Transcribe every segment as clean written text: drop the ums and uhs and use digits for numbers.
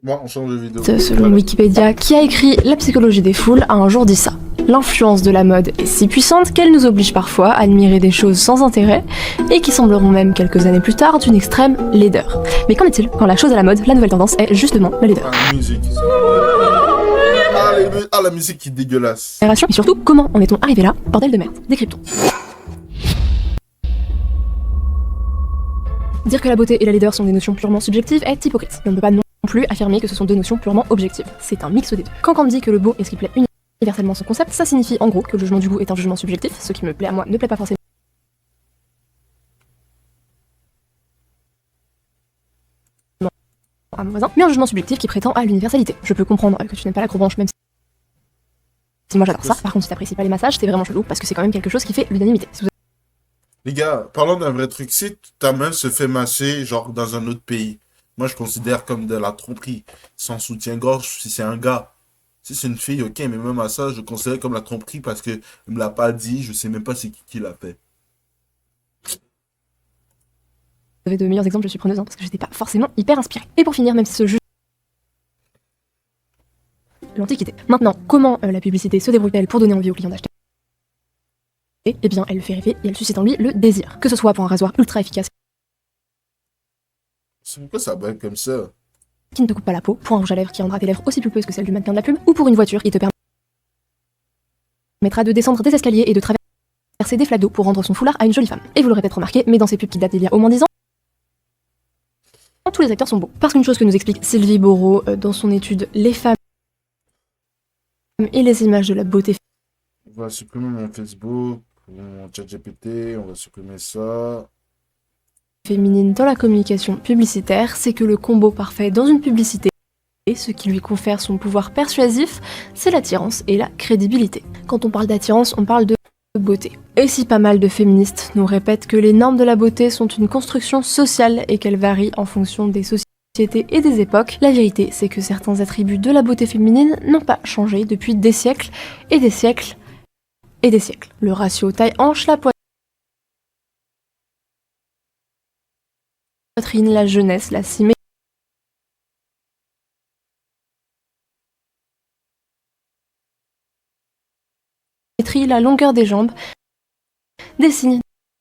Moi, on change de vidéo. Selon Voilà. Wikipédia, qui a écrit La psychologie des foules, a un jour dit ça. L'influence de la mode est si puissante qu'elle nous oblige parfois à admirer des choses sans intérêt et qui sembleront même quelques années plus tard d'une extrême laideur. Mais qu'en est-il quand la chose à la mode, la nouvelle tendance, est justement la laideur? Ah, la musique. La musique qui est dégueulasse. Et surtout, comment en est-on arrivé là? Bordel de merde. Décryptons. Dire que la beauté et la laideur sont des notions purement subjectives est hypocrite. On ne peut pas non plus affirmer que ce sont deux notions purement objectives. C'est un mix des deux. Quand on dit que le beau est ce qui plaît universellement son concept, ça signifie en gros que le jugement du goût est un jugement subjectif, ce qui me plaît à moi ne plaît pas forcément à mon voisin, mais un jugement subjectif qui prétend à l'universalité. Je peux comprendre que tu n'aimes pas l'acrobranche, même si moi j'adore ça. Par contre, si t'apprécies pas les massages, c'est vraiment chelou parce que c'est quand même quelque chose qui fait l'unanimité. Si vous Les gars, parlons d'un vrai truc. Si ta main se fait masser, genre dans un autre pays, moi je considère comme de la tromperie. Sans soutien-gorge, si c'est un gars. Si c'est une fille, ok, mais même à ça, je considère comme la tromperie parce que elle me l'a pas dit, je sais même pas c'est qui l'a fait. avez de meilleurs exemples, je suis preneuse parce que j'étais pas forcément hyper inspirée. Et pour finir, même si ce jeu l'Antiquité. Maintenant, comment la publicité se débrouille-t-elle pour donner envie aux clients d'acheter? Eh bien, elle le fait rêver et elle suscite en lui le désir. Que ce soit pour un rasoir ultra efficace C'est pourquoi ça brille comme ça? qui ne te coupe pas la peau, pour un rouge à lèvres qui rendra tes lèvres aussi pulpeuses que celles du mannequin de la pub, ou pour une voiture qui te permettra de descendre des escaliers et de traverser des flaques d'eau pour rendre son foulard à une jolie femme. Et vous l'aurez peut-être remarqué, mais dans ces pubs qui datent d'il y a au moins 10 ans, tous les acteurs sont beaux. Parce qu'une chose que nous explique Sylvie Borot dans son étude Les femmes et les images de la beauté On va supprimer mon Facebook, mon ChatGPT, on va supprimer ça. féminine dans la communication publicitaire, c'est que le combo parfait dans une publicité, et ce qui lui confère son pouvoir persuasif, c'est l'attirance et la crédibilité. Quand on parle d'attirance, on parle de beauté. Et si pas mal de féministes nous répètent que les normes de la beauté sont une construction sociale et qu'elles varient en fonction des sociétés et des époques, la vérité c'est que certains attributs de la beauté féminine n'ont pas changé depuis des siècles et des siècles et des siècles. Le ratio taille-hanche, la poitrine, la jeunesse, la symétrie, la longueur des jambes, des signes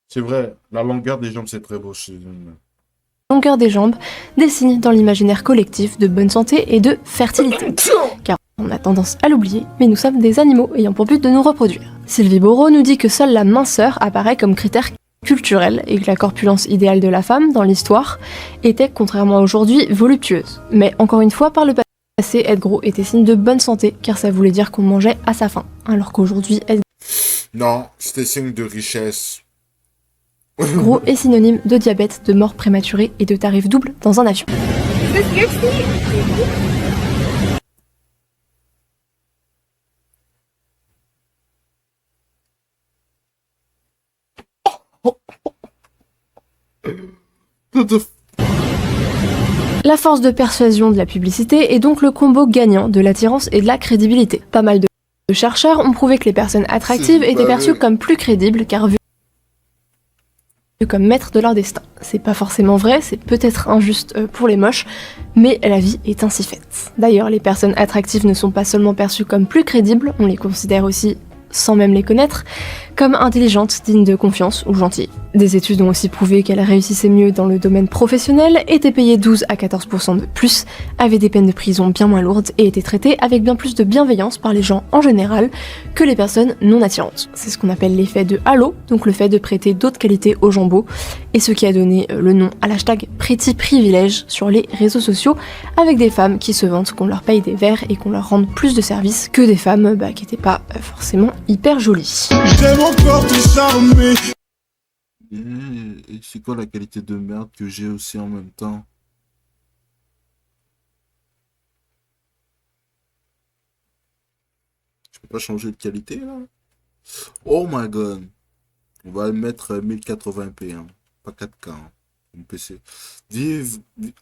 C'est vrai, la longueur des jambes c'est très beau chez une. longueur des jambes, des signes dans l'imaginaire collectif de bonne santé et de fertilité. Car on a tendance à l'oublier, mais nous sommes des animaux ayant pour but de nous reproduire. Sylvie Borot nous dit que seule la minceur apparaît comme critère culturel et que la corpulence idéale de la femme, dans l'histoire, était, contrairement à aujourd'hui, voluptueuse. Mais encore une fois, par le passé, être gros était signe de bonne santé, car ça voulait dire qu'on mangeait à sa faim. Alors qu'aujourd'hui, être Non, c'était signe de richesse. gros est synonyme de diabète, de mort prématurée et de tarif double dans un avion. La force de persuasion de la publicité est donc le combo gagnant de l'attirance et de la crédibilité. Pas mal de chercheurs ont prouvé que les personnes attractives étaient perçues comme plus crédibles car vues comme maîtres de leur destin. C'est pas forcément vrai, c'est peut-être injuste pour les moches, mais la vie est ainsi faite. D'ailleurs, les personnes attractives ne sont pas seulement perçues comme plus crédibles, on les considère aussi, sans même les connaître, comme intelligentes, dignes de confiance ou gentilles. Des études ont aussi prouvé qu'elles réussissaient mieux dans le domaine professionnel, étaient payées 12 à 14% de plus, avaient des peines de prison bien moins lourdes et étaient traitées avec bien plus de bienveillance par les gens en général que les personnes non attirantes. C'est ce qu'on appelle l'effet de halo, donc le fait de prêter d'autres qualités aux gens beaux, et ce qui a donné le nom à l'hashtag Pretty Privilege sur les réseaux sociaux, avec des femmes qui se vantent qu'on leur paye des verres et qu'on leur rende plus de services que des femmes qui étaient pas forcément hyper jolies. J'aime encore te charmer. Et c'est quoi la qualité de merde que j'ai aussi en même temps? Je peux pas changer de qualité là? Oh my god. On va le mettre 1080p, hein. Pas 4K, hein. Mon PC.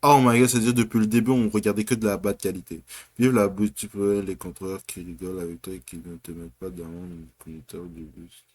Oh my god, c'est-à-dire depuis le début on regardait que de la bas de qualité. Vive la boutique pour les contrôleurs qui rigolent avec toi et qui ne te mettent pas dans le conducteur de bus.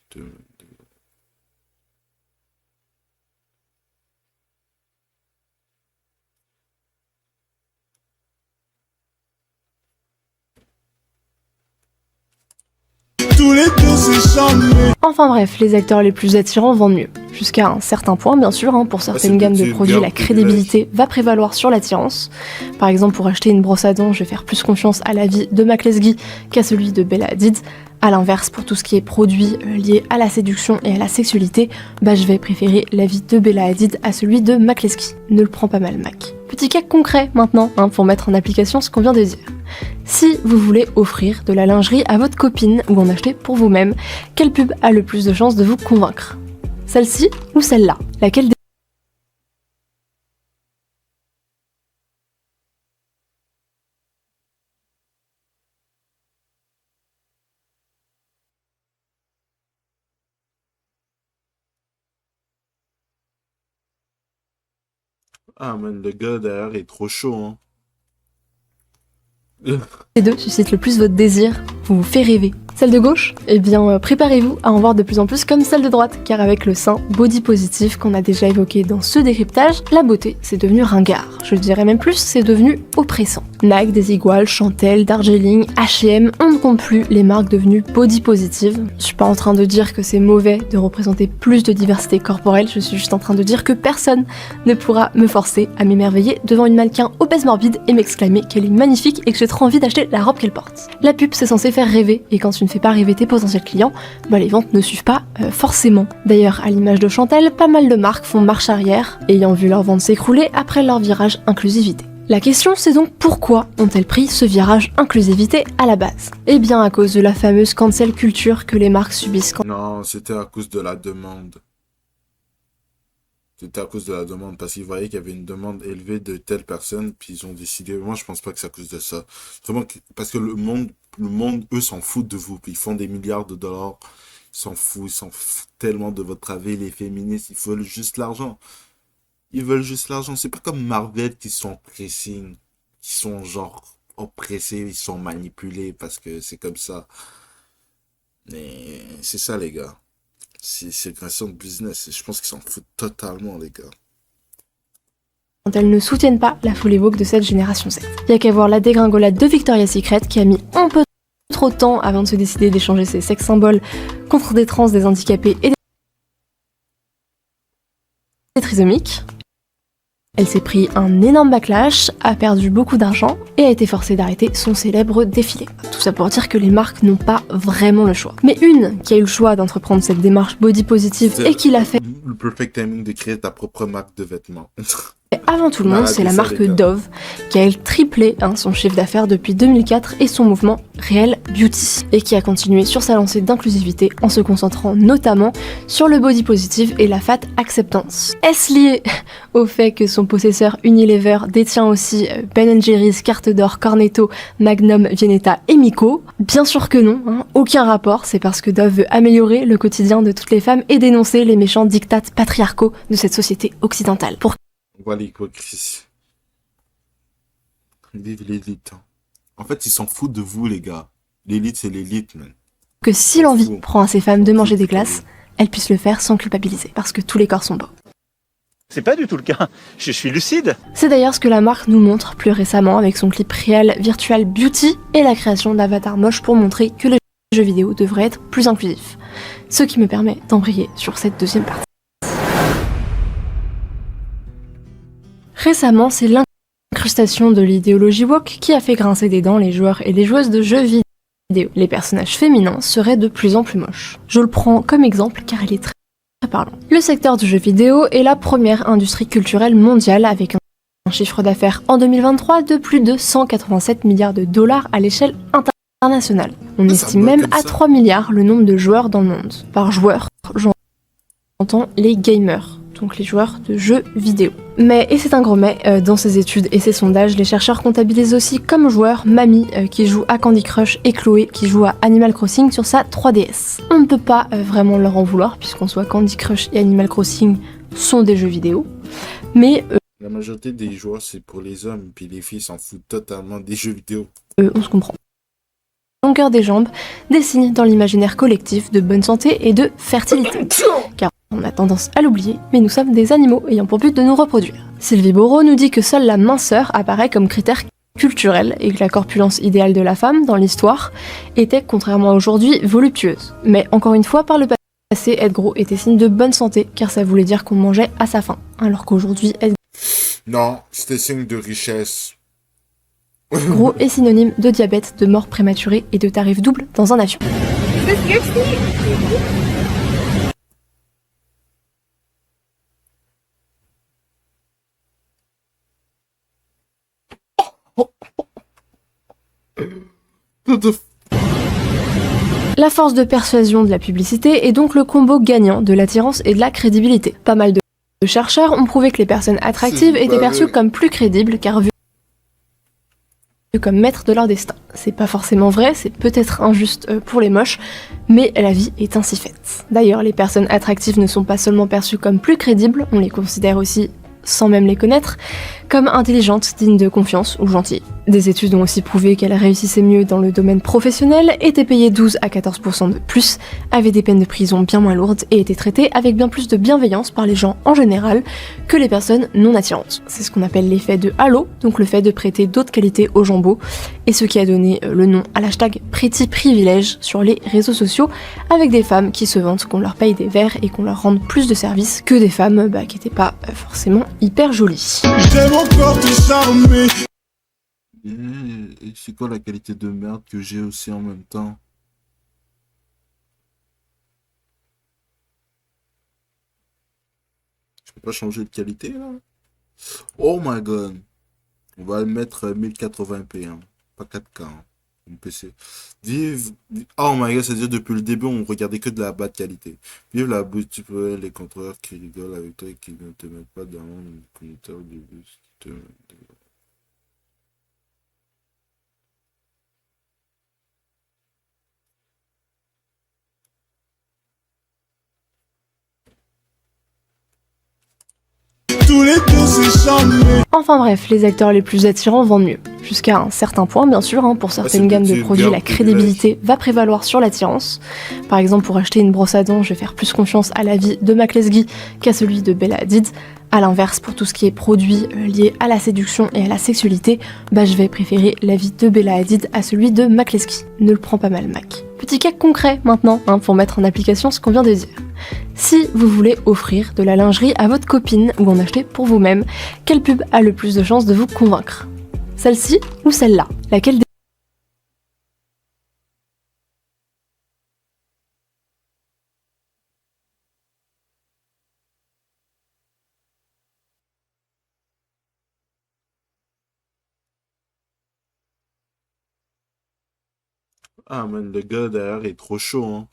tous les deux c'est charmé. Enfin bref, les acteurs les plus attirants vendent mieux. Jusqu'à un certain point, bien sûr, pour certaines c'est gammes de petit, produits, bien la crédibilité va prévaloir sur l'attirance. Par exemple, pour acheter une brosse à dents, je vais faire plus confiance à l'avis de Mac Lesguy qu'à celui de Bella Hadid. A l'inverse, pour tout ce qui est produit lié à la séduction et à la sexualité, je vais préférer l'avis de Bella Hadid à celui de Mac Lesguy. Ne le prends pas mal, Mac. Petit cas concret maintenant, pour mettre en application ce qu'on vient de dire. Si vous voulez offrir de la lingerie à votre copine ou en acheter pour vous-même, quelle pub a le plus de chances de vous convaincre ? Celle-ci ou celle-là ? Laquelle des... Ah, man, le gars derrière est trop chaud, hein. Les deux suscitent le plus votre désir, vous fait rêver. Celle de gauche ? Eh bien, préparez-vous à en voir de plus en plus comme celle de droite, car avec le sein body positif qu'on a déjà évoqué dans ce décryptage, la beauté, c'est devenu ringard. Je dirais même plus, c'est devenu oppressant. Nike, Desigual, Chantel, Darjeeling, H&M, on ne compte plus les marques devenues body positives. Je suis pas en train de dire que c'est mauvais de représenter plus de diversité corporelle, je suis juste en train de dire que personne ne pourra me forcer à m'émerveiller devant une mannequin obèse morbide et m'exclamer qu'elle est magnifique et que j'ai trop envie d'acheter la robe qu'elle porte. La pub, c'est censé faire rêver, et quand tu ne fais pas rêver tes potentiels clients, les ventes ne suivent pas forcément. D'ailleurs, à l'image de Chantel, pas mal de marques font marche arrière, ayant vu leurs ventes s'écrouler après leur virage inclusivité. La question, c'est donc pourquoi ont-elles pris ce virage inclusivité à la base ? Eh bien à cause de la fameuse cancel culture que les marques subissent quand... Non, c'était à cause de la demande. C'était à cause de la demande, parce qu'ils voyaient qu'il y avait une demande élevée de telle personne, puis ils ont décidé. Moi, je pense pas que c'est à cause de ça. Vraiment, parce que le monde, eux, s'en foutent de vous, puis ils font des milliards de dollars. Ils s'en foutent tellement de votre travail, les féministes, ils veulent juste l'argent. Ils veulent juste l'argent. C'est pas comme Marvel qui sont pressing, qui sont genre oppressés, ils sont manipulés parce que c'est comme ça. Mais c'est ça, les gars. C'est une question de business. Et je pense qu'ils s'en foutent totalement, les gars. Quand elles ne soutiennent pas la folie woke de cette génération Z. Y a qu'à voir la dégringolade de Victoria's Secret qui a mis un peu trop de temps avant de se décider d'échanger ses sex symboles contre des trans, des handicapés et des trisomiques. Elle s'est pris un énorme backlash, a perdu beaucoup d'argent et a été forcée d'arrêter son célèbre défilé. Tout ça pour dire que les marques n'ont pas vraiment le choix. Mais une qui a eu le choix d'entreprendre cette démarche body positive et qui l'a fait le perfect timing de créer ta propre marque de vêtements. avant tout le monde, c'est la marque Dove, qui a elle triplé son chiffre d'affaires depuis 2004 et son mouvement Real Beauty, et qui a continué sur sa lancée d'inclusivité en se concentrant notamment sur le body positive et la fat acceptance. Est-ce lié au fait que son possesseur Unilever détient aussi Ben & Jerry's, Carte d'Or, Cornetto, Magnum, Viennetta et Miko? Bien sûr que non, aucun rapport, c'est parce que Dove veut améliorer le quotidien de toutes les femmes et dénoncer les méchants diktats patriarcaux de cette société occidentale. Pour Voilà l'hypocrisie. Vive l'élite. En fait, ils s'en foutent de vous, les gars. L'élite, c'est l'élite, man. que si l'envie prend à ces femmes de manger des glaces, elles puissent le faire sans culpabiliser, parce que tous les corps sont beaux. C'est pas du tout le cas, je suis lucide. C'est d'ailleurs ce que la marque nous montre plus récemment avec son clip Real Virtual Beauty et la création d'avatars moches pour montrer que les jeux vidéo devraient être plus inclusifs. Ce qui me permet d'embrayer sur cette deuxième partie. Récemment, c'est l'incrustation de l'idéologie woke qui a fait grincer des dents les joueurs et les joueuses de jeux vidéo. Les personnages féminins seraient de plus en plus moches. Je le prends comme exemple car il est très parlant. Le secteur du jeu vidéo est la première industrie culturelle mondiale avec un chiffre d'affaires en 2023 de plus de 187 milliards de dollars à l'échelle internationale. On estime même à 3 milliards le nombre de joueurs dans le monde. Par joueur, j'entends les gamers, donc les joueurs de jeux vidéo. Mais, et c'est un gros mais, dans ces études et ces sondages, les chercheurs comptabilisent aussi comme joueurs Mamie qui joue à Candy Crush et Chloé qui joue à Animal Crossing sur sa 3DS. On ne peut pas vraiment leur en vouloir puisqu'en soit Candy Crush et Animal Crossing sont des jeux vidéo, mais la majorité des joueurs c'est pour les hommes, puis les filles s'en foutent totalement des jeux vidéo. On se comprend. Longueur des jambes, des signes dans l'imaginaire collectif de bonne santé et de fertilité. Car on a tendance à l'oublier, mais nous sommes des animaux ayant pour but de nous reproduire. Sylvie Borot nous dit que seule la minceur apparaît comme critère culturel et que la corpulence idéale de la femme dans l'histoire était, contrairement à aujourd'hui, voluptueuse. Mais encore une fois, par le passé, être gros était signe de bonne santé car ça voulait dire qu'on mangeait à sa faim. Alors qu'aujourd'hui, être Non, c'était signe de richesse. gros est synonyme de diabète, de mort prématurée et de tarif double dans un avion. What the f- La force de persuasion de la publicité est donc le combo gagnant de l'attirance et de la crédibilité. Pas mal de chercheurs ont prouvé que les personnes attractives C'est étaient pas perçues vrai. comme plus crédibles car vues comme maîtres de leur destin. C'est pas forcément vrai, c'est peut-être injuste pour les moches, mais la vie est ainsi faite. D'ailleurs, les personnes attractives ne sont pas seulement perçues comme plus crédibles, on les considère aussi, sans même les connaître, comme intelligentes, dignes de confiance ou gentilles. Des études ont aussi prouvé qu'elles réussissaient mieux dans le domaine professionnel, étaient payées 12 à 14% de plus, avaient des peines de prison bien moins lourdes et étaient traitées avec bien plus de bienveillance par les gens en général que les personnes non attirantes. C'est ce qu'on appelle l'effet de halo, donc le fait de prêter d'autres qualités aux gens beaux, et ce qui a donné le nom à l'hashtag Pretty Privilege sur les réseaux sociaux, avec des femmes qui se vantent qu'on leur paye des verres et qu'on leur rende plus de services que des femmes qui n'étaient pas forcément hyper jolies. J'aime encore te charmer. Et c'est quoi la qualité de merde que j'ai aussi en même temps? Je peux pas changer de qualité là? Oh my god. On va le mettre 1080p, hein. Pas 4K, hein. Mon PC. Oh my god, c'est-à-dire depuis le début on regardait que de la bas de qualité. Vive la boutique, les contrôleurs qui rigolent avec toi et qui ne te mettent pas dans le conducteur de bus. Tous les deux c'est charmé. Enfin bref, les acteurs les plus attirants vendent mieux. Jusqu'à un certain point, bien sûr, pour certaines c'est gammes de petit, produits, bien la privilège. crédibilité va prévaloir sur l'attirance. Par exemple, pour acheter une brosse à dents, je vais faire plus confiance à l'avis de Mac Lesguy qu'à celui de Bella Hadid. A l'inverse, pour tout ce qui est produit lié à la séduction et à la sexualité, je vais préférer l'avis de Bella Hadid à celui de Mac Lesguy. Ne le prends pas mal, Mac. Petit cas concret maintenant, pour mettre en application ce qu'on vient de dire. Si vous voulez offrir de la lingerie à votre copine ou en acheter pour vous-même, quelle pub a le plus de chances de vous convaincre? Celle-ci ou celle-là? Laquelle des... Ah man, le gars derrière est trop chaud, hein.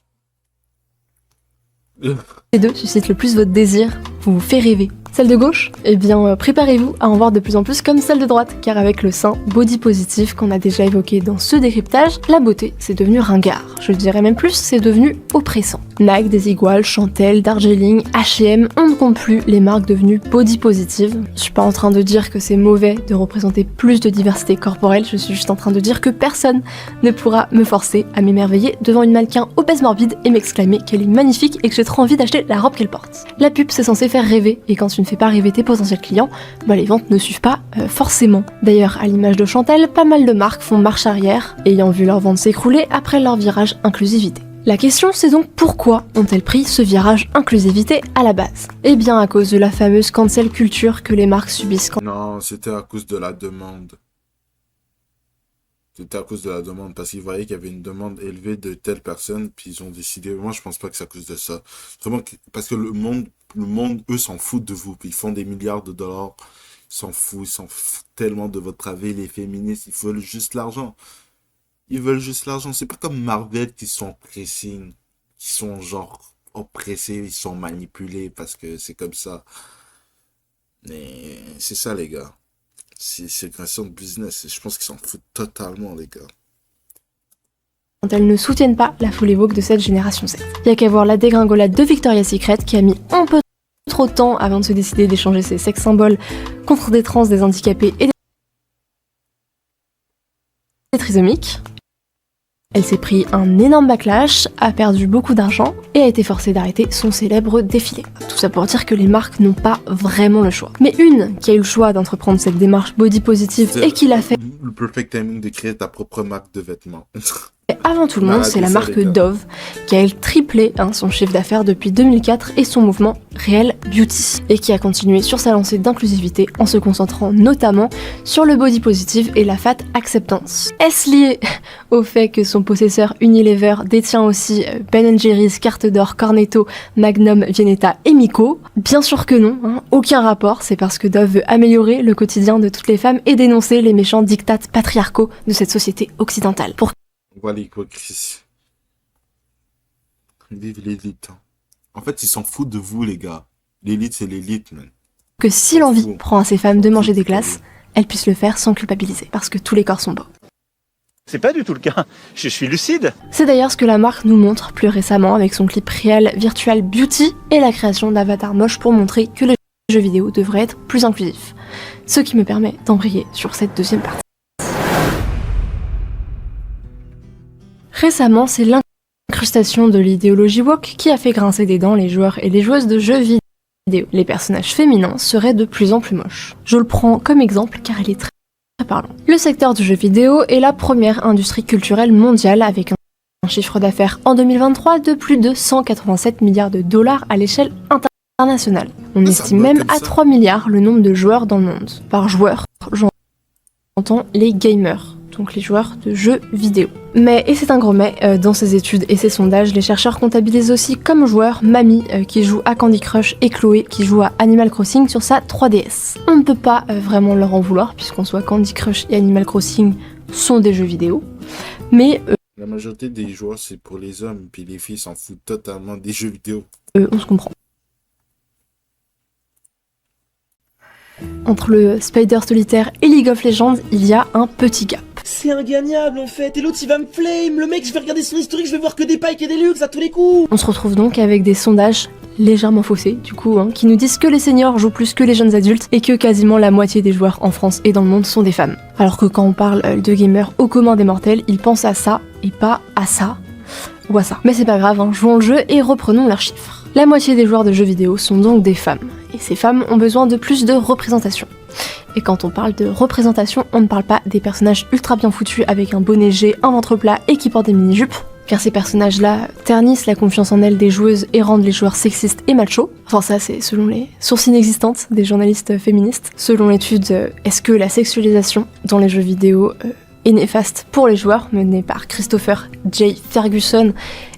Les deux suscitent le plus votre désir, vous fait rêver. Celle de gauche? Eh bien, préparez-vous à en voir de plus en plus comme celle de droite, car avec le sein body positif qu'on a déjà évoqué dans ce décryptage, la beauté, c'est devenu ringard. Je dirais même plus, c'est devenu oppressant. Nike, Desigual, Chantel, Darjeeling, H&M, on ne compte plus les marques devenues body positives. Je suis pas en train de dire que c'est mauvais de représenter plus de diversité corporelle, je suis juste en train de dire que personne ne pourra me forcer à m'émerveiller devant une mannequin obèse morbide et m'exclamer qu'elle est magnifique et que j'ai trop envie d'acheter la robe qu'elle porte. La pub, c'est censé faire rêver, et quand tu ne fais pas rêver tes potentiels clients, les ventes ne suivent pas forcément. D'ailleurs, à l'image de Chantel, pas mal de marques font marche arrière, ayant vu leurs ventes s'écrouler après leur virage inclusivité. La question, c'est donc pourquoi ont-elles pris ce virage inclusivité à la base? Eh bien à cause de la fameuse cancel culture que les marques subissent quand... Non, c'était à cause de la demande. C'était à cause de la demande, parce qu'ils voyaient qu'il y avait une demande élevée de telle personne, puis ils ont décidé. Moi, je pense pas que c'est à cause de ça. Vraiment, parce que le monde, eux, s'en foutent de vous. Puis ils font des milliards de dollars. Ils s'en foutent tellement de votre travail. Les féministes, ils veulent juste l'argent. Ils veulent juste l'argent. C'est pas comme Marvel qui sont pressing, qui sont genre oppressés, ils sont manipulés parce que c'est comme ça. Mais c'est ça, les gars. C'est une question de business. Et je pense qu'ils s'en foutent totalement, les gars. elles ne soutiennent pas la folie woke de cette génération Z. Y a qu'à voir la dégringolade de Victoria's Secret qui a mis un peu trop de temps avant de se décider d'échanger ses sex symboles contre des trans, des handicapés et des trisomiques. Elle s'est pris un énorme backlash, a perdu beaucoup d'argent et a été forcée d'arrêter son célèbre défilé. Tout ça pour dire que les marques n'ont pas vraiment le choix. Mais une qui a eu le choix d'entreprendre cette démarche body positive et qui l'a fait le perfect timing de créer ta propre marque de vêtements. avant tout le monde, c'est la marque Dove, qui a elle triplé son chiffre d'affaires depuis 2004 et son mouvement Real Beauty, et qui a continué sur sa lancée d'inclusivité en se concentrant notamment sur le body positive et la fat acceptance. Est-ce lié au fait que son possesseur Unilever détient aussi Ben & Jerry's, Carte d'Or, Cornetto, Magnum, Viennetta et Miko? Bien sûr que non, aucun rapport, c'est parce que Dove veut améliorer le quotidien de toutes les femmes et dénoncer les méchants diktats patriarcaux de cette société occidentale. Pour On voit l'hypocrisie. Vive l'élite. En fait, ils s'en foutent de vous, les gars. L'élite, c'est l'élite, man. que si l'envie prend à ces femmes de manger des glaces, elles puissent le faire sans culpabiliser, parce que tous les corps sont beaux. C'est pas du tout le cas. Je suis lucide. C'est d'ailleurs ce que la marque nous montre plus récemment avec son clip Real Virtual Beauty et la création d'avatars moches pour montrer que les jeux vidéo devraient être plus inclusifs. Ce qui me permet d'embrayer sur cette deuxième partie. Récemment, c'est l'incrustation de l'idéologie woke qui a fait grincer des dents les joueurs et les joueuses de jeux vidéo. Les personnages féminins seraient de plus en plus moches. Je le prends comme exemple car il est très parlant. Le secteur du jeu vidéo est la première industrie culturelle mondiale avec un chiffre d'affaires en 2023 de plus de 187 milliards de dollars à l'échelle internationale. On estime même à 3 milliards le nombre de joueurs dans le monde. Par joueur, j'entends les gamers, donc les joueurs de jeux vidéo. Mais, et c'est un gros mais, dans ces études et ces sondages, les chercheurs comptabilisent aussi comme joueurs Mamie qui joue à Candy Crush et Chloé qui joue à Animal Crossing sur sa 3DS. On ne peut pas vraiment leur en vouloir puisqu'en soit Candy Crush et Animal Crossing sont des jeux vidéo, mais la majorité des joueurs, c'est pour les hommes, puis les filles s'en foutent totalement des jeux vidéo. On se comprend. Entre le Spider solitaire et League of Legends, il y a un petit gap. C'est ingagnable en fait, et l'autre il va me flame, le mec je vais regarder son historique, je vais voir que des pikes et des luxe à tous les coups. On se retrouve donc avec des sondages légèrement faussés, du coup, qui nous disent que les seniors jouent plus que les jeunes adultes et que quasiment la moitié des joueurs en France et dans le monde sont des femmes. Alors que quand on parle de gamers au commun des mortels, ils pensent à ça et pas à ça ou à ça. Mais c'est pas grave, jouons le jeu et reprenons leurs chiffres. La moitié des joueurs de jeux vidéo sont donc des femmes, et ces femmes ont besoin de plus de représentation. Et quand on parle de représentation, on ne parle pas des personnages ultra bien foutus avec un bonnet G, un ventre plat et qui portent des mini-jupes, car ces personnages-là ternissent la confiance en elles des joueuses et rendent les joueurs sexistes et machos. Enfin ça c'est selon les sources inexistantes des journalistes féministes. Selon l'étude Est-ce que la sexualisation dans les jeux vidéo est néfaste pour les joueurs, menée par Christopher J. Ferguson,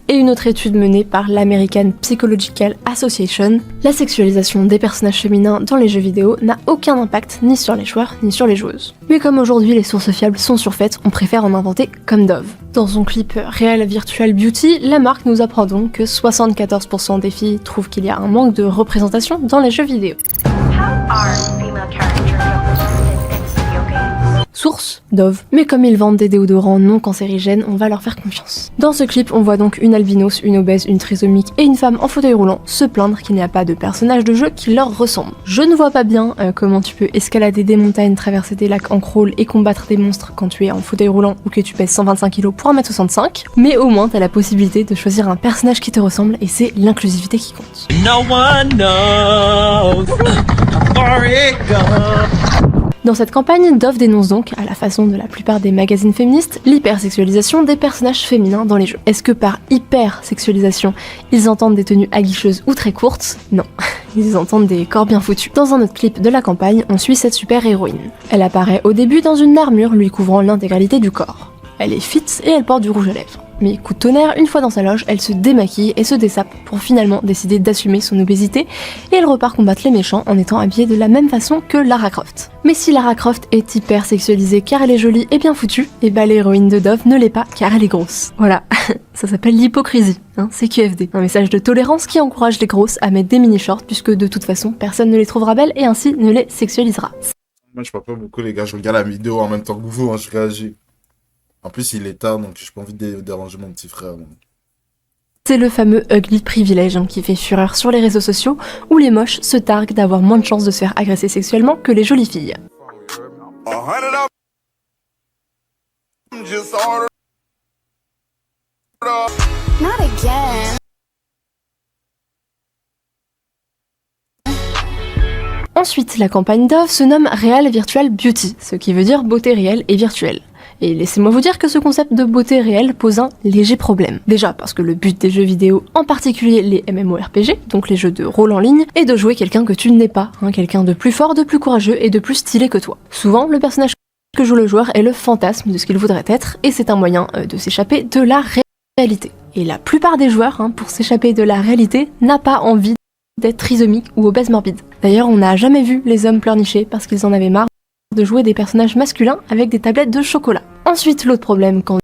et une autre étude menée par l'American Psychological Association, la sexualisation des personnages féminins dans les jeux vidéo n'a aucun impact ni sur les joueurs ni sur les joueuses. Mais comme aujourd'hui les sources fiables sont surfaites, on préfère en inventer comme Dove. Dans son clip Real Virtual Beauty, la marque nous apprend donc que 74% des filles trouvent qu'il y a un manque de représentation dans les jeux vidéo. Source, Dove. Mais comme ils vendent des déodorants non cancérigènes, on va leur faire confiance. Dans ce clip, on voit donc une albinos, une obèse, une trisomique et une femme en fauteuil roulant se plaindre qu'il n'y a pas de personnage de jeu qui leur ressemble. Je ne vois pas bien comment tu peux escalader des montagnes, traverser des lacs en crawl et combattre des monstres quand tu es en fauteuil roulant ou que tu pèses 125 kg pour 1m65, mais au moins t'as la possibilité de choisir un personnage qui te ressemble et c'est l'inclusivité qui compte. No one knows where it goes. Dans cette campagne, Dove dénonce donc, à la façon de la plupart des magazines féministes, l'hypersexualisation des personnages féminins dans les jeux. Est-ce que par hypersexualisation, ils entendent des tenues aguicheuses ou très courtes? Non, ils entendent des corps bien foutus. Dans un autre clip de la campagne, on suit cette super-héroïne. Elle apparaît au début dans une armure lui couvrant l'intégralité du corps. Elle est fit et elle porte du rouge à lèvres. Mais coup de tonnerre, une fois dans sa loge, elle se démaquille et se dessape pour finalement décider d'assumer son obésité et elle repart combattre les méchants en étant habillée de la même façon que Lara Croft. Mais si Lara Croft est hyper sexualisée car elle est jolie et bien foutue, et bah l'héroïne de Dove ne l'est pas car elle est grosse. Voilà, ça s'appelle l'hypocrisie, c'est QFD. Un message de tolérance qui encourage les grosses à mettre des mini-shorts puisque de toute façon personne ne les trouvera belles et ainsi ne les sexualisera. Moi je parle pas beaucoup les gars, je regarde la vidéo en même temps que vous, je réagis. En plus, il est tard, donc j'ai pas envie de déranger mon petit frère. C'est le fameux ugly privilège qui fait fureur sur les réseaux sociaux où les moches se targuent d'avoir moins de chances de se faire agresser sexuellement que les jolies filles. Not again. Ensuite, la campagne Dove se nomme Real Virtual Beauty, ce qui veut dire beauté réelle et virtuelle. Et laissez-moi vous dire que ce concept de beauté réelle pose un léger problème. Déjà parce que le but des jeux vidéo, en particulier les MMORPG, donc les jeux de rôle en ligne, est de jouer quelqu'un que tu n'es pas, quelqu'un de plus fort, de plus courageux et de plus stylé que toi. Souvent, le personnage que joue le joueur est le fantasme de ce qu'il voudrait être, et c'est un moyen de s'échapper de la réalité. Et la plupart des joueurs, pour s'échapper de la réalité, n'a pas envie d'être trisomique ou obèse morbide. D'ailleurs, on n'a jamais vu les hommes pleurnicher parce qu'ils en avaient marre de jouer des personnages masculins avec des tablettes de chocolat. Ensuite, l'autre problème quand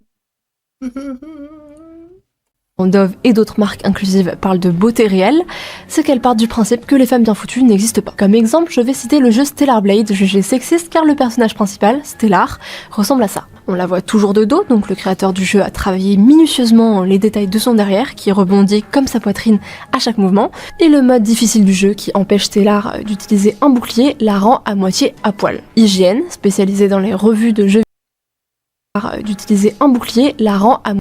Dove et d'autres marques inclusives parlent de beauté réelle, c'est qu'elles partent du principe que les femmes bien foutues n'existent pas. Comme exemple, je vais citer le jeu Stellar Blade, jugé sexiste car le personnage principal, Stellar, ressemble à ça. On la voit toujours de dos, donc le créateur du jeu a travaillé minutieusement les détails de son derrière, qui rebondit comme sa poitrine à chaque mouvement, et le mode difficile du jeu qui empêche Stellar d'utiliser un bouclier la rend à moitié à poil. IGN, spécialisée dans les revues de jeux d'utiliser un bouclier, la rend à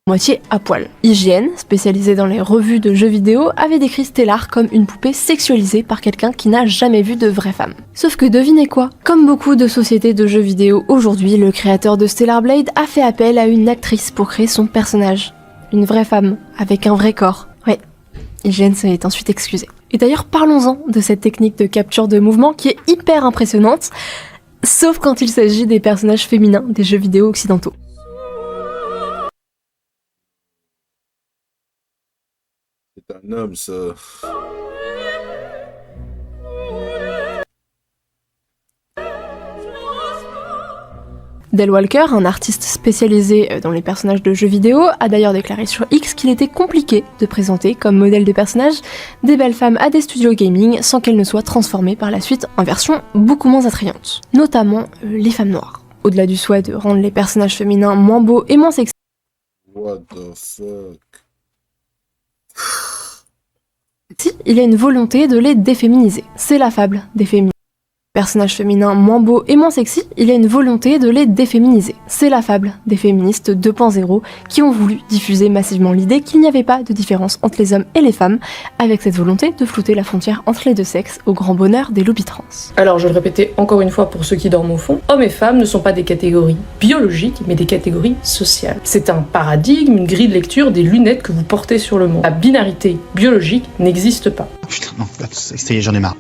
moitié à poil. IGN, spécialisée dans les revues de jeux vidéo, avait décrit Stellar comme une poupée sexualisée par quelqu'un qui n'a jamais vu de vraie femme. Sauf que devinez quoi ? Comme beaucoup de sociétés de jeux vidéo aujourd'hui, le créateur de Stellar Blade a fait appel à une actrice pour créer son personnage. Une vraie femme, avec un vrai corps. Ouais, IGN s'est ensuite excusé. Et d'ailleurs, parlons-en de cette technique de capture de mouvement qui est hyper impressionnante, sauf quand il s'agit des personnages féminins des jeux vidéo occidentaux. C'est un homme, ça. Del Walker, un artiste spécialisé dans les personnages de jeux vidéo, a d'ailleurs déclaré sur X qu'il était compliqué de présenter comme modèle de personnage des belles femmes à des studios gaming sans qu'elles ne soient transformées par la suite en version beaucoup moins attrayante, notamment les femmes noires. Au-delà du souhait de rendre les personnages féminins moins beaux et moins sexy, What the fuck? il y a une volonté de les déféminiser. C'est la fable des féminins. Personnages féminins moins beaux et moins sexy, il y a une volonté de les déféminiser. C'est la fable des féministes 2.0 qui ont voulu diffuser massivement l'idée qu'il n'y avait pas de différence entre les hommes et les femmes, avec cette volonté de flouter la frontière entre les deux sexes au grand bonheur des lobbies trans. Alors je vais le répéter encore une fois pour ceux qui dorment au fond, hommes et femmes ne sont pas des catégories biologiques, mais des catégories sociales. C'est un paradigme, une grille de lecture, des lunettes que vous portez sur le monde. La binarité biologique n'existe pas. Putain, non, ça y est, j'en ai marre.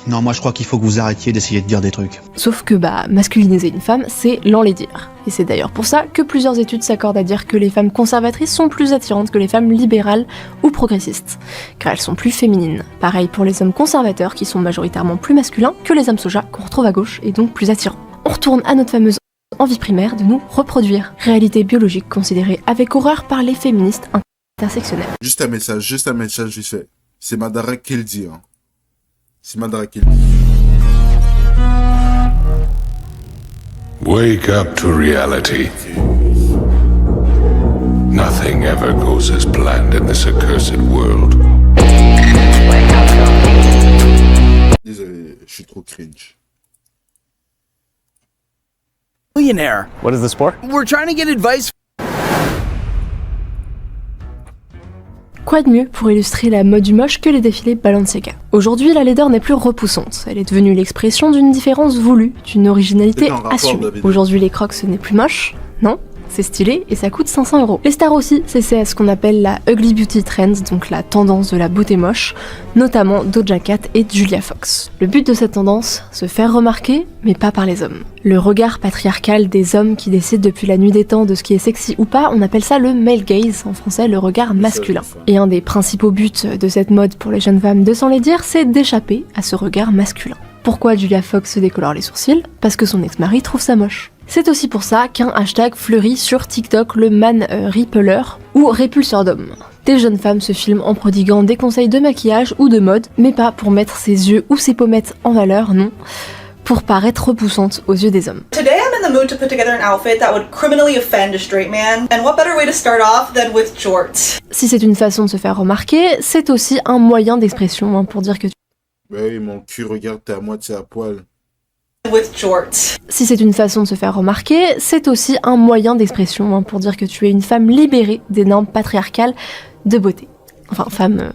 Non, moi je crois qu'il faut que vous arrêtiez d'essayer de dire des trucs. Sauf que masculiniser une femme, c'est l'enlaidir. Et c'est d'ailleurs pour ça que plusieurs études s'accordent à dire que les femmes conservatrices sont plus attirantes que les femmes libérales ou progressistes, car elles sont plus féminines. Pareil pour les hommes conservateurs qui sont majoritairement plus masculins que les hommes soja qu'on retrouve à gauche et donc plus attirants. On retourne à notre fameuse envie primaire de nous reproduire, réalité biologique considérée avec horreur par les féministes intersectionnelles. Juste un message, vite fait. C'est Madara qui le dit, C'est Madara qui le dit. Wake up to reality. Nothing ever goes as planned in this accursed world. Désolé, je suis trop cringe. Millionaire. What is this for? We're trying to get advice. Quoi de mieux pour illustrer la mode du moche que les défilés Balenciaga ? Aujourd'hui, la laideur n'est plus repoussante. Elle est devenue l'expression d'une différence voulue, d'une originalité assumée. Aujourd'hui, les crocs, ce n'est plus moche, non ? C'est stylé et ça coûte 500 €. Les stars aussi s'essaient à ce qu'on appelle la Ugly Beauty Trend, donc la tendance de la beauté moche, notamment Doja Cat et Julia Fox. Le but de cette tendance, se faire remarquer, mais pas par les hommes. Le regard patriarcal des hommes qui décident depuis la nuit des temps de ce qui est sexy ou pas, on appelle ça le male gaze, en français le regard masculin. Et un des principaux buts de cette mode pour les jeunes femmes de s'enlaidir, c'est d'échapper à ce regard masculin. Pourquoi Julia Fox se décolore les sourcils ? Parce que son ex-mari trouve ça moche. C'est aussi pour ça qu'un hashtag fleurit sur TikTok, le man repeller ou répulseur d'hommes. Des jeunes femmes se filment en prodiguant des conseils de maquillage ou de mode, mais pas pour mettre ses yeux ou ses pommettes en valeur, non, pour paraître repoussante aux yeux des hommes. Today I'm in the mood to put together an outfit that would criminally offend a straight man, and what better way to start off than with jorts. Si c'est une façon de se faire remarquer, c'est aussi un moyen d'expression pour dire que Ouais, mon cul, regarde, t'es à moitié à poil. with jorts. Si c'est une façon de se faire remarquer, c'est aussi un moyen d'expression pour dire que tu es une femme libérée des normes patriarcales de beauté. Enfin, femme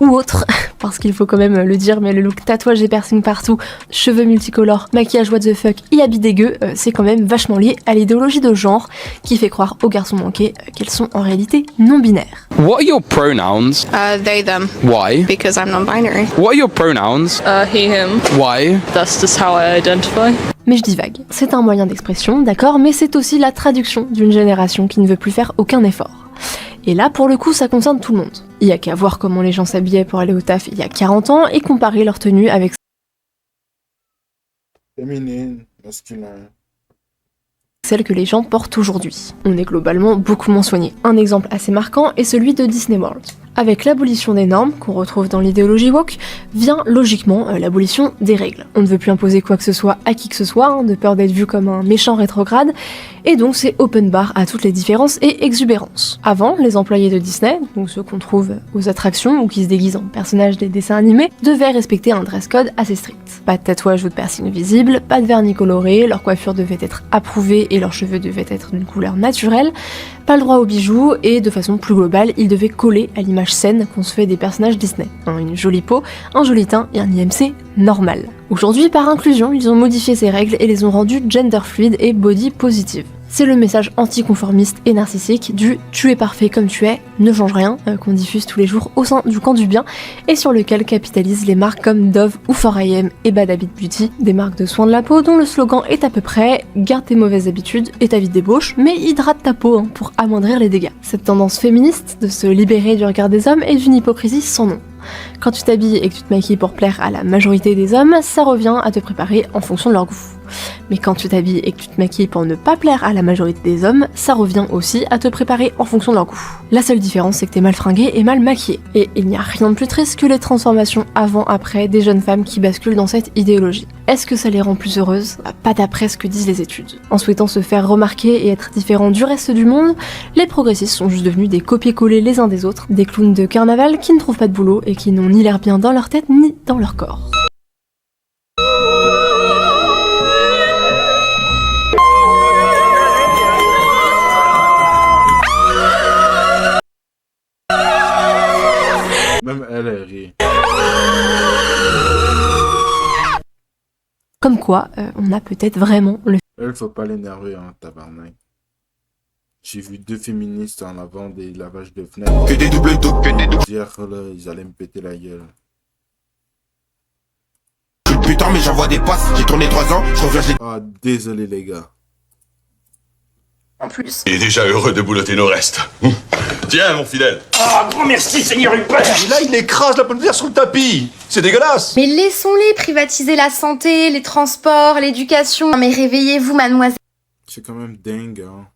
ou autre, parce qu'il faut quand même le dire, mais le look tatouage et piercing partout, cheveux multicolores, maquillage what the fuck et habits dégueux, c'est quand même vachement lié à l'idéologie de genre qui fait croire aux garçons manqués qu'elles sont en réalité non-binaires. What are your pronouns? They, them. Why? Because I'm non-binary. What are your pronouns? He, him. Why? That's just how I identify. Mais je divague. C'est un moyen d'expression, d'accord, mais c'est aussi la traduction d'une génération qui ne veut plus faire aucun effort. Et là, pour le coup, ça concerne tout le monde. Il y a qu'à voir comment les gens s'habillaient pour aller au taf il y a 40 ans et comparer leur tenue avec Féminine, masculin. celle que les gens portent aujourd'hui. On est globalement beaucoup moins soigné. Un exemple assez marquant est celui de Disney World. Avec l'abolition des normes, qu'on retrouve dans l'idéologie woke, vient logiquement l'abolition des règles. On ne veut plus imposer quoi que ce soit à qui que ce soit, de peur d'être vu comme un méchant rétrograde, et donc c'est open bar à toutes les différences et exubérances. Avant, les employés de Disney, donc ceux qu'on trouve aux attractions ou qui se déguisent en personnages des dessins animés, devaient respecter un dress code assez strict. Pas de tatouage ou de piercing visible, pas de vernis coloré, leur coiffure devait être approuvée et leurs cheveux devaient être d'une couleur naturelle, pas le droit aux bijoux, et de façon plus globale, ils devaient coller à l'image saine qu'on se fait des personnages Disney. Une jolie peau, un joli teint et un IMC normal. Aujourd'hui, par inclusion, ils ont modifié ces règles et les ont rendues gender fluid et body positive. C'est le message anticonformiste et narcissique du « tu es parfait comme tu es, ne change rien » qu'on diffuse tous les jours au sein du camp du bien et sur lequel capitalisent les marques comme Dove ou 4AM et Bad Habit Beauty, des marques de soins de la peau dont le slogan est à peu près « garde tes mauvaises habitudes et ta vie de débauche, mais hydrate ta peau pour amoindrir les dégâts ». Cette tendance féministe de se libérer du regard des hommes est d'une hypocrisie sans nom. Quand tu t'habilles et que tu te maquilles pour plaire à la majorité des hommes, ça revient à te préparer en fonction de leur goût. Mais quand tu t'habilles et que tu te maquilles pour ne pas plaire à la majorité des hommes, ça revient aussi à te préparer en fonction de leur goût. La seule différence, c'est que t'es mal fringué et mal maquillé. Et il n'y a rien de plus triste que les transformations avant-après des jeunes femmes qui basculent dans cette idéologie. Est-ce que ça les rend plus heureuses ? Pas d'après ce que disent les études. En souhaitant se faire remarquer et être différents du reste du monde, les progressistes sont juste devenus des copier-coller les uns des autres, des clowns de carnaval qui ne trouvent pas de boulot et qui n'ont ni l'air bien dans leur tête ni dans leur corps. Même elle rit. Comme quoi, on a peut-être vraiment le... Elle, faut pas l'énerver, tabarnak. J'ai vu 2 féministes en avant des lavages de fenêtres. Que des doubles doubles, que des doubles. Hier, là, ils allaient me péter la gueule. Putain, mais j'envoie des passes. J'ai tourné 3 ans, je reviens, Ah, désolé les gars. En plus. Il est déjà heureux de boulotter nos restes. Tiens, mon fidèle. Ah, grand merci, Seigneur Hubert. Et là, il écrase la pomme de terre sur le tapis. C'est dégueulasse. Mais laissons-les privatiser la santé, les transports, l'éducation. Mais réveillez-vous, mademoiselle. C'est quand même dingue, hein.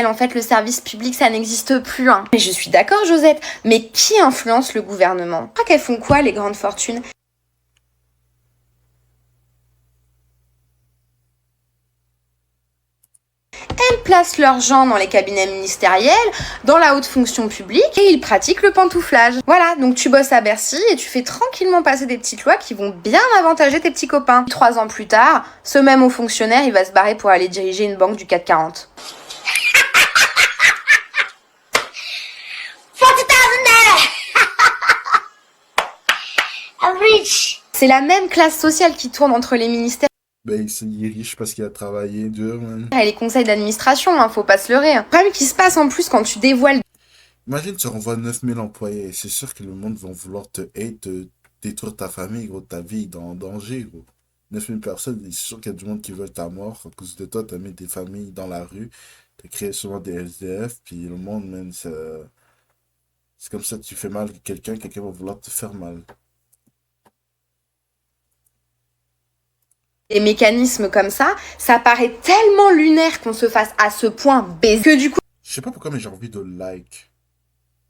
En fait, le service public, ça n'existe plus. Mais je suis d'accord, Josette. Mais qui influence le gouvernement ? Je crois qu'elles font quoi, les grandes fortunes ? Elles placent leurs gens dans les cabinets ministériels, dans la haute fonction publique, et ils pratiquent le pantouflage. Voilà, donc tu bosses à Bercy et tu fais tranquillement passer des petites lois qui vont bien avantager tes petits copains. 3 ans plus tard, ce même haut fonctionnaire, il va se barrer pour aller diriger une banque du CAC 40. C'est la même classe sociale qui tourne entre les ministères Ben, il est riche parce qu'il a travaillé dur, man. et les conseils d'administration, faut pas se leurrer. Le problème qui se passe en plus quand tu dévoiles Imagine, tu renvoies 9000 employés. C'est sûr que le monde va vouloir te hate, te détruire ta famille, gros, ta vie est en danger, gros. 9000 personnes, c'est sûr qu'il y a du monde qui veut ta mort. À cause de toi, t'as mis des familles dans la rue. T'as créé souvent des SDF, puis le monde, man, c'est comme ça, tu fais mal à quelqu'un, quelqu'un va vouloir te faire mal. des mécanismes comme ça paraît tellement lunaire qu'on se fasse à ce point baiser que du coup... Je sais pas pourquoi, mais j'ai envie de like.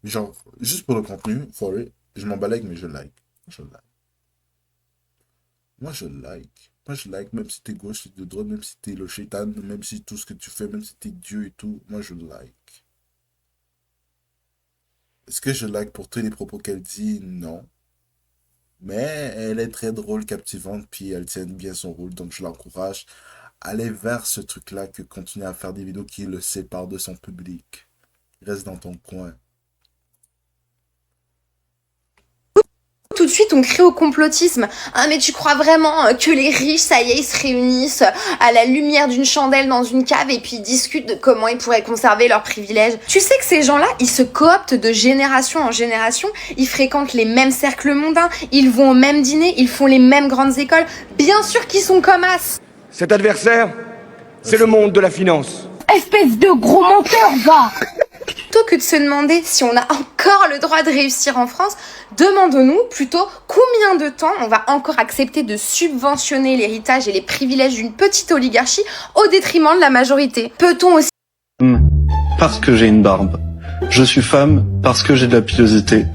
Genre, juste pour le contenu, for it, je m'en balègue, mais je like. Je like. Moi, je like. Moi, je like, même si t'es gauche, si t'es droite, même si t'es le shaitan, même si tout ce que tu fais, même si t'es Dieu et tout, moi, je like. Est-ce que je like pour tous les propos qu'elle dit? Non. Mais elle est très drôle, captivante, puis elle tient bien son rôle, donc je l'encourage à aller vers ce truc-là que continuer à faire des vidéos qui le séparent de son public. Reste dans ton coin. Tout de suite, on crie au complotisme. Ah, mais tu crois vraiment que les riches, ça y est, ils se réunissent à la lumière d'une chandelle dans une cave et puis ils discutent de comment ils pourraient conserver leurs privilèges. Tu sais que ces gens-là, ils se cooptent de génération en génération, ils fréquentent les mêmes cercles mondains, ils vont au même dîner, ils font les mêmes grandes écoles. Bien sûr qu'ils sont comme as. Cet adversaire, c'est le monde de la finance. Espèce de gros menteur, va! Plutôt que de se demander si on a encore le droit de réussir en France, demandons-nous plutôt combien de temps on va encore accepter de subventionner l'héritage et les privilèges d'une petite oligarchie au détriment de la majorité. Peut-on aussi... Parce que j'ai une barbe. Je suis femme parce que j'ai de la pilosité.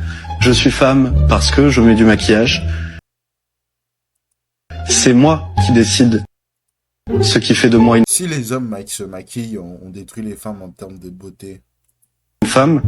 Je suis femme parce que je mets du maquillage. C'est moi qui décide. Ce qui fait de moi une Si les hommes qui se maquillent ont détruit les femmes en termes de beauté. femme,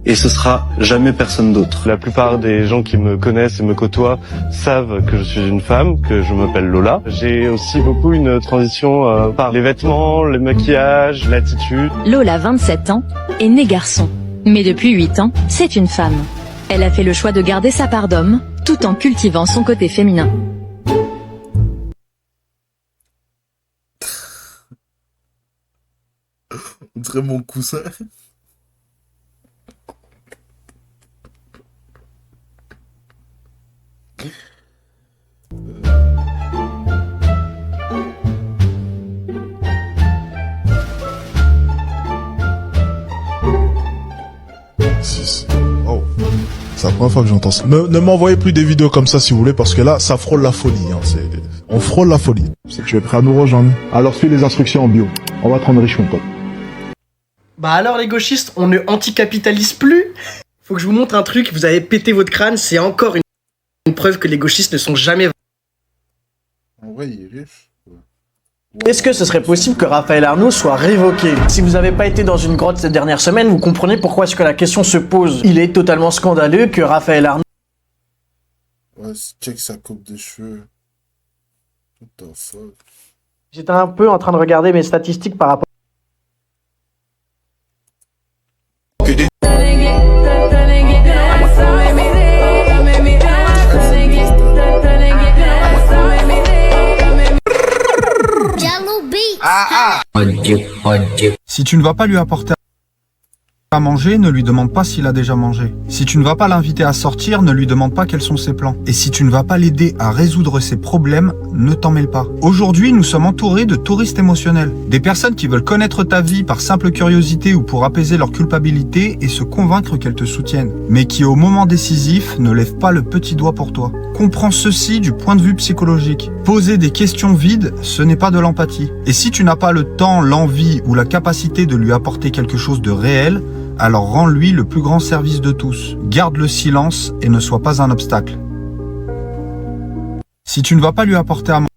et ce sera jamais personne d'autre. La plupart des gens qui me connaissent et me côtoient savent que je suis une femme, que je m'appelle Lola. J'ai aussi beaucoup une transition par les vêtements, le maquillage, l'attitude. Lola, 27 ans, est née garçon. Mais depuis 8 ans, c'est une femme. Elle a fait le choix de garder sa part d'homme, tout en cultivant son côté féminin. On dirait mon coussin. Oh. C'est la première fois que j'entends ça. Ne m'envoyez plus des vidéos comme ça si vous voulez, parce que là, ça frôle la folie. Hein. On frôle la folie. C'est que tu es prêt à nous rejoindre. Alors suis les instructions en bio. On va te rendre riche, mon pote. Bah alors les gauchistes, on ne anticapitalise plus. Faut que je vous montre un truc, vous avez pété votre crâne, c'est encore une preuve que les gauchistes ne sont jamais... En vrai, il est riche. Est-ce que ce serait possible que Raphaël Arnaud soit révoqué? Si vous n'avez pas été dans une grotte cette dernière semaine, vous comprenez pourquoi est-ce que la question se pose. Il est totalement scandaleux que Raphaël Arnaud... Ouais, check sa coupe de cheveux. What the fuck? J'étais un peu en train de regarder mes statistiques par rapport... Si tu ne vas pas lui apporter à manger, ne lui demande pas s'il a déjà mangé. Si tu ne vas pas l'inviter à sortir, ne lui demande pas quels sont ses plans. Et si tu ne vas pas l'aider à résoudre ses problèmes, ne t'en mêle pas. Aujourd'hui, nous sommes entourés de touristes émotionnels. Des personnes qui veulent connaître ta vie par simple curiosité ou pour apaiser leur culpabilité et se convaincre qu'elles te soutiennent. Mais qui, au moment décisif, ne lèvent pas le petit doigt pour toi. Comprends ceci du point de vue psychologique. Poser des questions vides, ce n'est pas de l'empathie. Et si tu n'as pas le temps, l'envie ou la capacité de lui apporter quelque chose de réel, alors rends-lui le plus grand service de tous. Garde le silence et ne sois pas un obstacle. Si tu ne vas pas lui apporter à manger...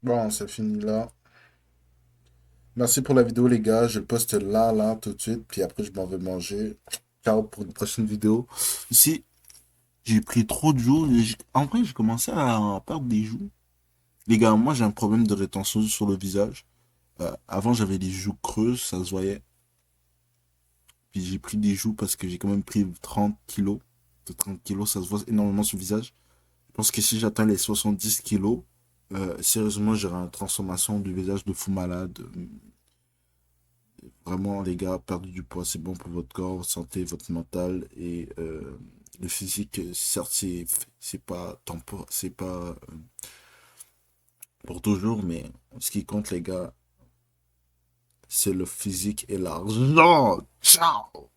Bon, c'est fini là. Merci pour la vidéo les gars. Je le poste là, tout de suite. Puis après, je m'en vais manger. Ciao pour une prochaine vidéo. Ici, j'ai pris trop de joues. En vrai, j'ai commencé à perdre des joues. Les gars, moi, j'ai un problème de rétention sur le visage. Avant, j'avais les joues creuses, ça se voyait. Puis j'ai pris des joues parce que j'ai quand même pris 30 kilos. De 30 kilos, ça se voit énormément sur le visage. Je pense que si j'atteins les 70 kilos, sérieusement, j'aurai une transformation du visage de fou malade. Vraiment, les gars, perdre du poids, c'est bon pour votre corps, votre santé, votre mental. Et le physique, certes, c'est pas pour toujours, mais ce qui compte, les gars, c'est le physique et l'argent. Ciao!